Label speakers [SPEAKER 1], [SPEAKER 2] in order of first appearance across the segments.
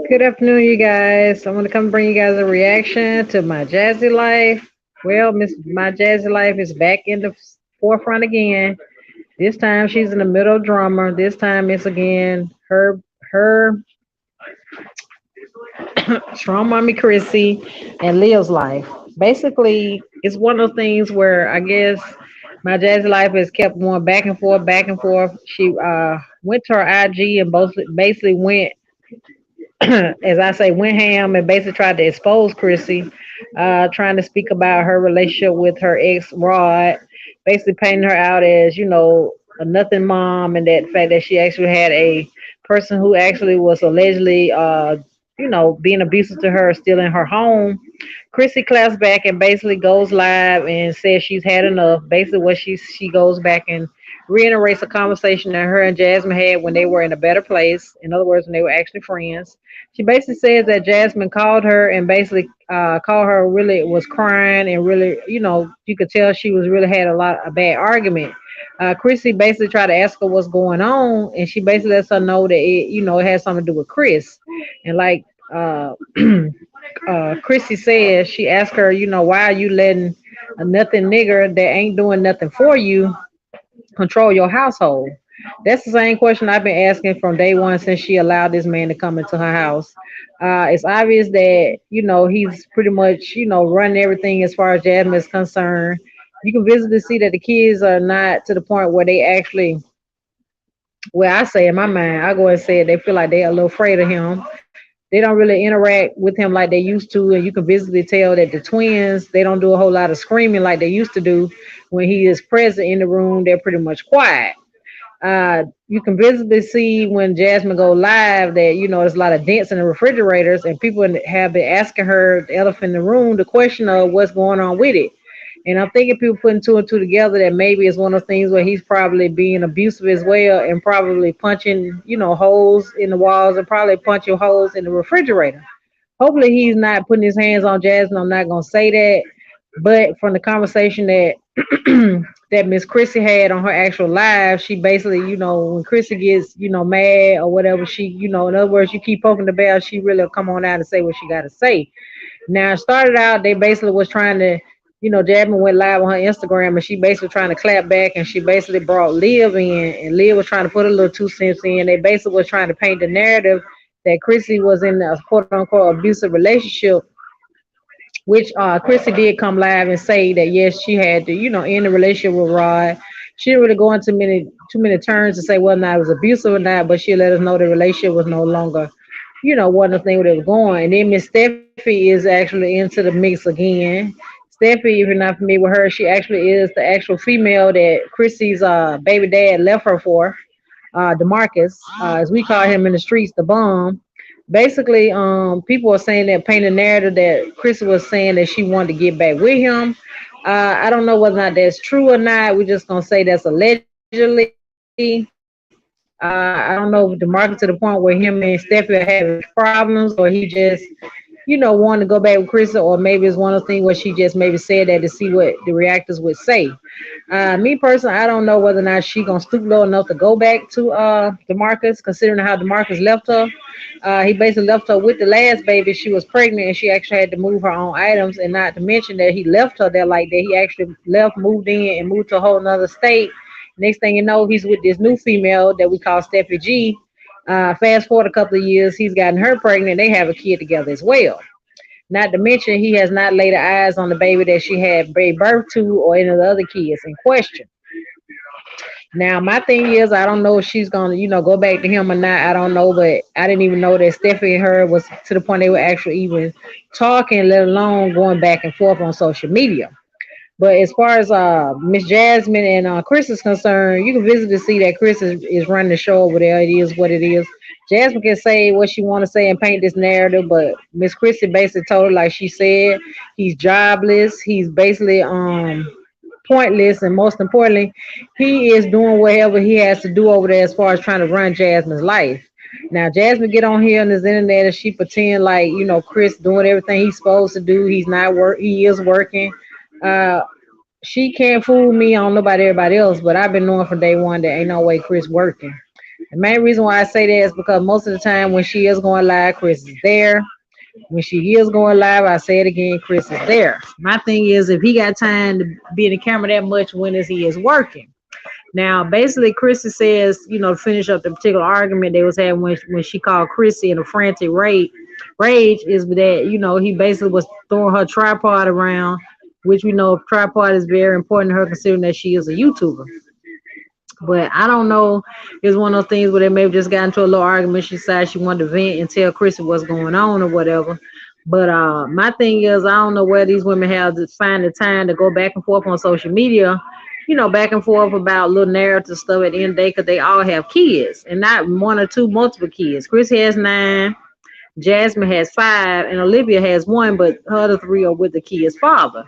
[SPEAKER 1] Good afternoon, you guys. I'm gonna come bring you guys a reaction to My Jazzy Life. Well, Miss My Jazzy Life is back in the forefront again. This time she's in the middle drummer. This time it's again her strong mommy Chrissy and Leo's life. Basically, it's one of those things where I guess My Jazzy Life has kept going back and forth, back and forth. She went to her IG and both basically went as I say, went ham and basically tried to expose Chrissy, trying to speak about her relationship with her ex Rod, basically painting her out as, a nothing mom, and that fact that she actually had a person who actually was allegedly, being abusive to her, still in her home. Chrissy claps back and basically goes live and says she's had enough. Basically, what she goes back and reiterates a conversation that her and Jasmine had when they were in a better place. In other words, when they were actually friends. She basically says that Jasmine called her and basically called her really was crying and really, you could tell she was really had a bad argument. Chrissy basically tried to ask her what's going on, and she basically lets her know that it has something to do with Chris, and like Chrissy says, she asked her, why are you letting a nothing nigger that ain't doing nothing for you control your household? That's the same question I've been asking from day one since she allowed this man to come into her house. It's obvious that, he's pretty much, running everything as far as Jasmine is concerned. You can visibly see that the kids are not to the point where they actually, well, I say in my mind, I go and say it, they feel like they're a little afraid of him. They don't really interact with him like they used to, and you can visibly tell that the twins they don't do a whole lot of screaming like they used to do when he is present in the room. They're pretty much quiet. You can visibly see when Jasmine go live that there's a lot of dents in the refrigerators, and people have been asking her the elephant in the room the question of what's going on with it. And I'm thinking people putting two and two together that maybe it's one of the things where he's probably being abusive as well and probably punching, holes in the walls and probably punching holes in the refrigerator. Hopefully he's not putting his hands on Jasmine. I'm not gonna say that. But from the conversation that that Miss Chrissy had on her actual live, she basically, when Chrissy gets, mad or whatever, she, in other words, you keep poking the bell, she really will come on out and say what she got to say. Now, it started out, they basically was trying to, Jasmine went live on her Instagram and she basically trying to clap back and she basically brought Liv in and Liv was trying to put a little 2 cents in. They basically was trying to paint the narrative that Chrissy was in a quote unquote abusive relationship, which Chrissy did come live and say that yes, she had to, end the relationship with Rod. She didn't really go into too many turns to say whether or not it was abusive or not, but she let us know the relationship was no longer, wasn't the thing where it was going. And then Miss Steffi is actually into the mix again. Steffi, if you're not familiar with her, she actually is the actual female that Chrissy's baby dad left her for, Demarcus, as we call him in the streets, the bum. Basically, people are saying that painting the narrative that Chris was saying that she wanted to get back with him. I don't know whether or not that's true or not. We're just gonna say that's allegedly. I don't know if Demarcus to the point where him and Steffi are having problems, or he just, wanted to go back with Chris, or maybe it's one of the things where she just maybe said that to see what the reactors would say. Me personally, I don't know whether or not she gonna stoop low enough to go back to Demarcus, considering how Demarcus left her. He basically left her with the last baby. She was pregnant, and she actually had to move her own items. And not to mention that he left her there like that. He actually left, moved in, and moved to a whole nother state. Next thing you know, he's with this new female that we call Steffi G. Fast forward a couple of years, he's gotten her pregnant. They have a kid together as well. Not to mention, he has not laid eyes on the baby that she had gave birth to or any of the other kids in question. Now, my thing is, I don't know if she's gonna, go back to him or not. I don't know, but I didn't even know that Stephanie and her was to the point they were actually even talking, let alone going back and forth on social media. But as far as Miss Jasmine and Chris is concerned, you can visibly see that Chris is running the show over there. It is what it is. Jasmine can say what she want to say and paint this narrative, but Miss Christie basically told her, like she said, he's jobless. He's basically pointless, and most importantly, he is doing whatever he has to do over there as far as trying to run Jasmine's life. Now, Jasmine get on here on this internet and she pretend like Chris doing everything he's supposed to do. He's not work. He is working. Uh, she can't fool me. I don't know about everybody else, but I've been knowing from day one that ain't no way Chris working. The main reason why I say that is because most of the time when she is going live, Chris is there. When she is going live, I say it again, Chris is there. My thing is, if he got time to be in the camera that much, when is he is working? Now, basically, Chrissy says, to finish up the particular argument they was having when she called Chrissy in a frantic rage is that, he basically was throwing her tripod around, which we know tripod is very important to her considering that she is a YouTuber. But I don't know. It's one of those things where they maybe just got into a little argument. She decided she wanted to vent and tell Chrissy what's going on or whatever. But my thing is, I don't know where these women have to find the time to go back and forth on social media, back and forth about little narrative stuff at the end of the day because they all have kids and not one or two, multiple kids. Chrissy has 9, Jasmine has 5, and Olivia has 1, but her other 3 are with the kid's father.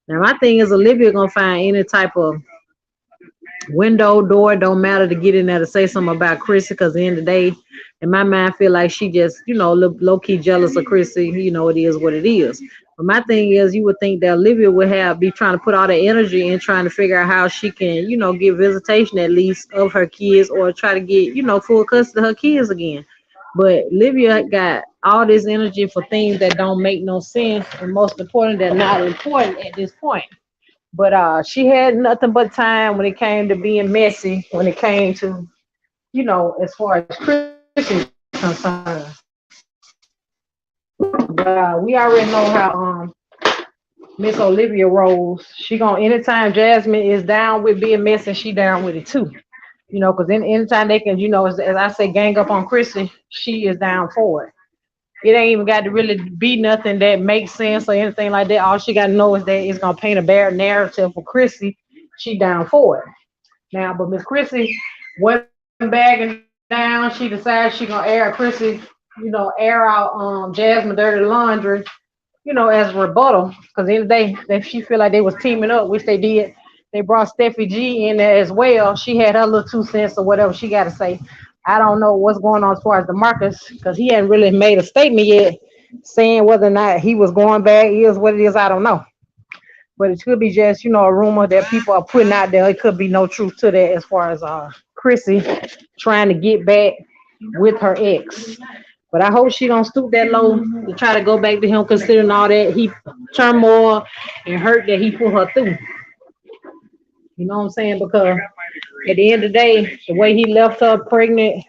[SPEAKER 1] Now, my thing is, Olivia going to find any type of window, door, don't matter to get in there to say something about Chrissy because at the end of the day, in my mind, I feel like she just, low key jealous of Chrissy. It is what it is. But my thing is, you would think that Olivia would be trying to put all the energy in trying to figure out how she can, get visitation at least of her kids or try to get, full custody of her kids again. But Olivia got all this energy for things that don't make no sense, and most important, they're not important at this point. But she had nothing but time when it came to being messy, when it came to, as far as Chrissy is concerned. But we already know how Miss Olivia rolls. She gonna anytime Jasmine is down with being messy, she down with it too. Because anytime they can, as I say, gang up on Chrissy, she is down for it. It ain't even got to really be nothing that makes sense or anything like that. All she got to know is that it's gonna paint a bad narrative for Chrissy. She down for it. Now, but Miss Chrissy wasn't bagging down. She decided she gonna air Chrissy, air out Jasmine dirty laundry, as a rebuttal. Because in the day, that she feel like they was teaming up, which they did. They brought Steffi G in there as well. She had her little 2 cents or whatever she got to say. I don't know what's going on as far as the Marcus because he hadn't really made a statement yet saying whether or not he was going back. Is what it is. I don't know. But it could be just, a rumor that people are putting out there. It could be no truth to that as far as Chrissy trying to get back with her ex. But I hope she don't stoop that low to try to go back to him considering all that he turmoil and hurt that he put her through. You know what I'm saying? Because at the end of the day, the way he left her pregnant,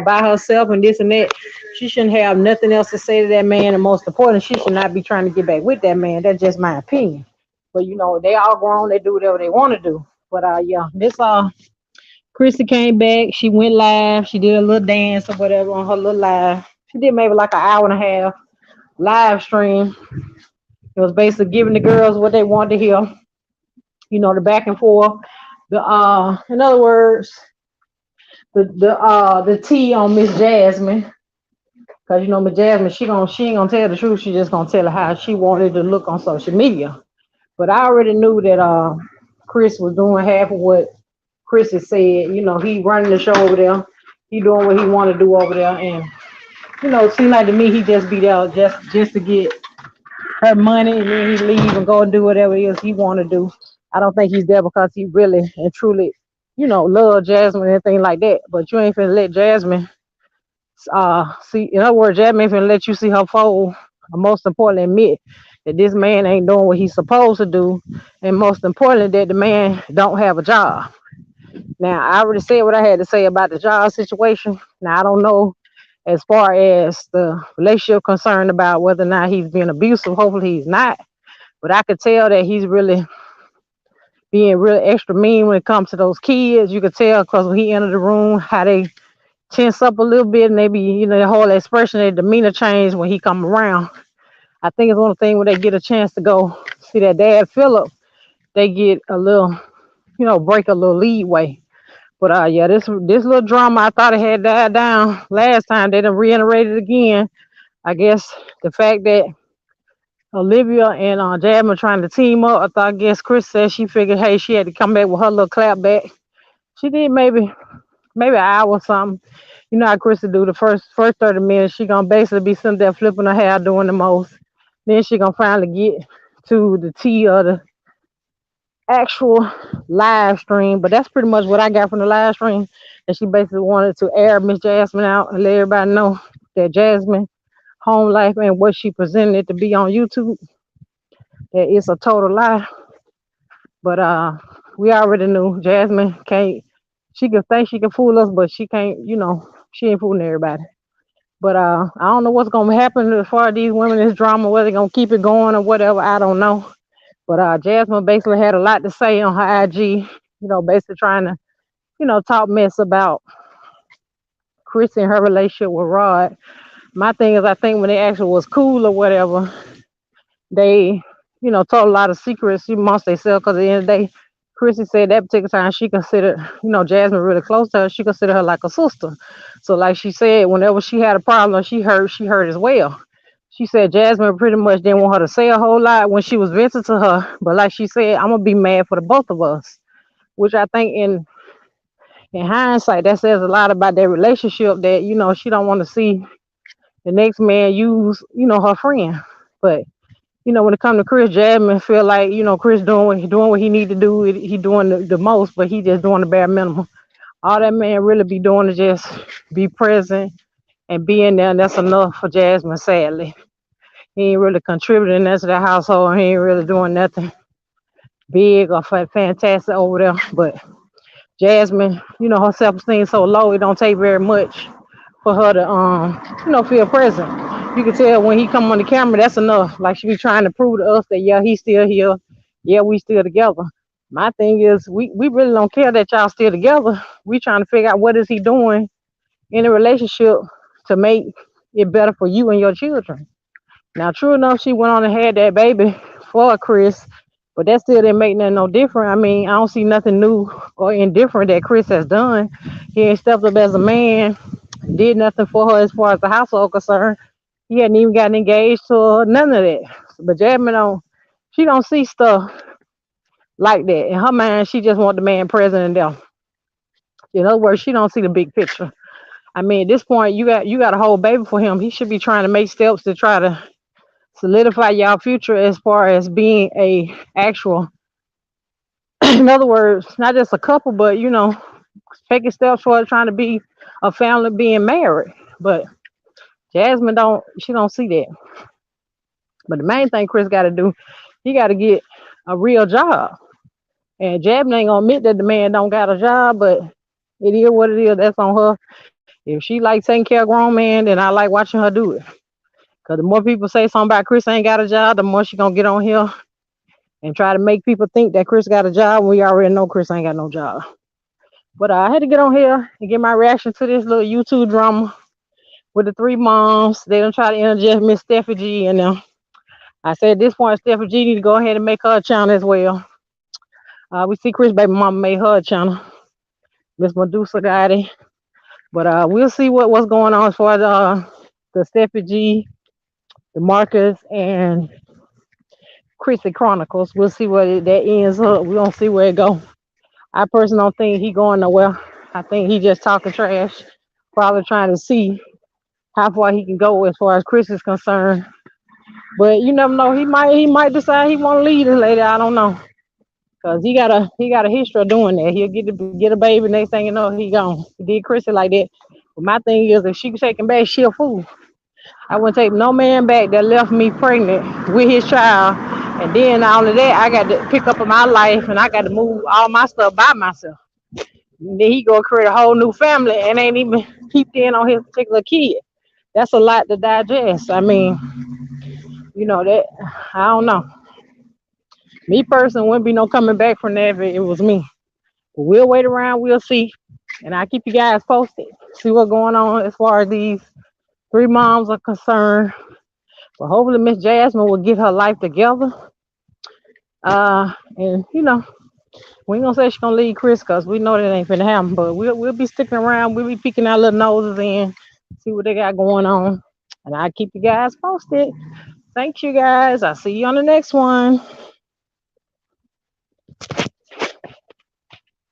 [SPEAKER 1] by herself and this and that, she shouldn't have nothing else to say to that man. And most important, she should not be trying to get back with that man. That's just my opinion. But they all grown, they do whatever they want to do. But yeah, this Chrissy came back, she went live, she did a little dance or whatever on her little live. She did maybe like an hour and a half live stream. It was basically giving the girls what they wanted to hear, the back and forth. In other words, the tea on Miss Jasmine. Cause Miss Jasmine, she ain't gonna tell the truth. She just gonna tell her how she wanted to look on social media. But I already knew that Chris was doing half of what Chris has said. He running the show over there. He doing what he want to do over there, and it seemed like to me he just be there just to get her money, and then he leave and go and do whatever it is he want to do. I don't think he's there because he really and truly, love Jasmine and anything like that. But you ain't finna let Jasmine see. In other words, Jasmine ain't finna let you see her fold. Or most importantly, admit that this man ain't doing what he's supposed to do, and most importantly, that the man don't have a job. Now, I already said what I had to say about the job situation. Now, I don't know as far as the relationship concerned about whether or not he's being abusive. Hopefully, he's not. But I could tell that he's really being real extra mean when it comes to those kids. You could tell because when he entered the room, how they tense up a little bit, and maybe the whole expression, their demeanor change when he come around. I think it's one of the things when they get a chance to go see their dad Philip, they get a little, break a little leadway. But yeah, this little drama, I thought it had died down last time. They done reiterated again. I guess the fact that Olivia and Jasmine trying to team up. I guess Chris said she figured, hey, she had to come back with her little clap back. She did maybe an hour or something. You know how Chris do the first 30 minutes. She gonna basically be sitting there flipping her hair, doing the most. Then she gonna finally get to the tea of the actual live stream. But that's pretty much what I got from the live stream. And she basically wanted to air Miss Jasmine out and let everybody know that Jasmine home life and what she presented it to be on YouTube, that it's a total lie. But we already knew Jasmine can't. She can think she can fool us, but she can't. She ain't fooling everybody. But I don't know what's gonna happen as far as these women, this drama, whether they're gonna keep it going or whatever. I don't know. But Jasmine basically had a lot to say on her IG. Basically trying to talk mess about Chris and her relationship with Rod. My thing is, I think when they actually was cool or whatever, they, told a lot of secrets amongst themselves. Because at the end of the day, Chrissy said that particular time she considered, Jasmine really close to her. She considered her like a sister. So, like she said, whenever she had a problem, she hurt as well. She said Jasmine pretty much didn't want her to say a whole lot when she was venting to her. But like she said, I'm gonna be mad for the both of us. Which I think in hindsight, that says a lot about their relationship. That she don't want to see the next man use her friend. But when it comes to Chris, Jasmine feel like Chris doing what he need to do. He doing the most, but he just doing the bare minimum. All that man really be doing is just be present and be in there, and that's enough for Jasmine. Sadly, he ain't really contributing to the household. He ain't really doing nothing big or fantastic over there. But Jasmine, her self esteem so low, it don't take very much for her to feel present. You can tell when he come on the camera, that's enough. Like she be trying to prove to us that yeah, he's still here. Yeah, we still together. My thing is we really don't care that y'all still together. We trying to figure out what is he doing in a relationship to make it better for you and your children. Now, true enough, she went on and had that baby for Chris, but that still didn't make nothing no different. I mean, I don't see nothing new or indifferent that Chris has done. He ain't stepped up as a man, did nothing for her as far as the household concerned. He hadn't even gotten engaged to her, none of that. But Jasmine she don't see stuff like that. In her mind, she just want the man present and there. In other words, she don't see the big picture. I mean, at this point, you got a whole baby for him. He should be trying to make steps to try to solidify y'all future as far as being a actual, in other words, not just a couple, but taking steps toward trying to be a family, being married. But Jasmine don't see that. But the main thing Chris got to do, he got to get a real job. And Jasmine ain't gonna admit that the man don't got a job, but it is what it is. That's on her. If she like taking care of grown man, then I like watching her do it. Cause the more people say something about Chris ain't got a job, the more she gonna get on here and try to make people think that Chris got a job. We already know Chris ain't got no job. But I had to get on here and get my reaction to this little YouTube drama with the three moms. They don't try to interject Miss Steffi G and them. I said at this point, Steffi G need to go ahead and make her a channel as well. We see Chris baby mama made her a channel. Miss Medusa got it. But we'll see what's going on as far as the Steffi G, the Marcus, and Chrissy Chronicles. We'll see where that ends up. We don't see where it go. I personally don't think he going nowhere. I think he just talking trash, probably trying to see how far he can go as far as Chris is concerned. But you never know. He might decide he want to leave this lady. I don't know. Cause he got a history of doing that. He'll get a baby. Next thing you know, he gone. He did Chrissy like that. But my thing is, if she can take him back, she a fool. I wouldn't take no man back that left me pregnant with his child. And then all of that, I got to pick up in my life and I got to move all my stuff by myself. And then he go create a whole new family and ain't even peeped in on his particular kid. That's a lot to digest. I mean, that I don't know. Me personally wouldn't be no coming back from that if it was me. But we'll wait around, we'll see. And I'll keep you guys posted. See what's going on as far as these three moms are concerned. But hopefully Miss Jasmine will get her life together. And we ain't gonna say she's gonna leave Chris because we know that ain't finna happen. But we'll be sticking around. We'll be peeking our little noses in, see what they got going on. And I'll keep you guys posted. Thank you guys. I'll see you on the next one.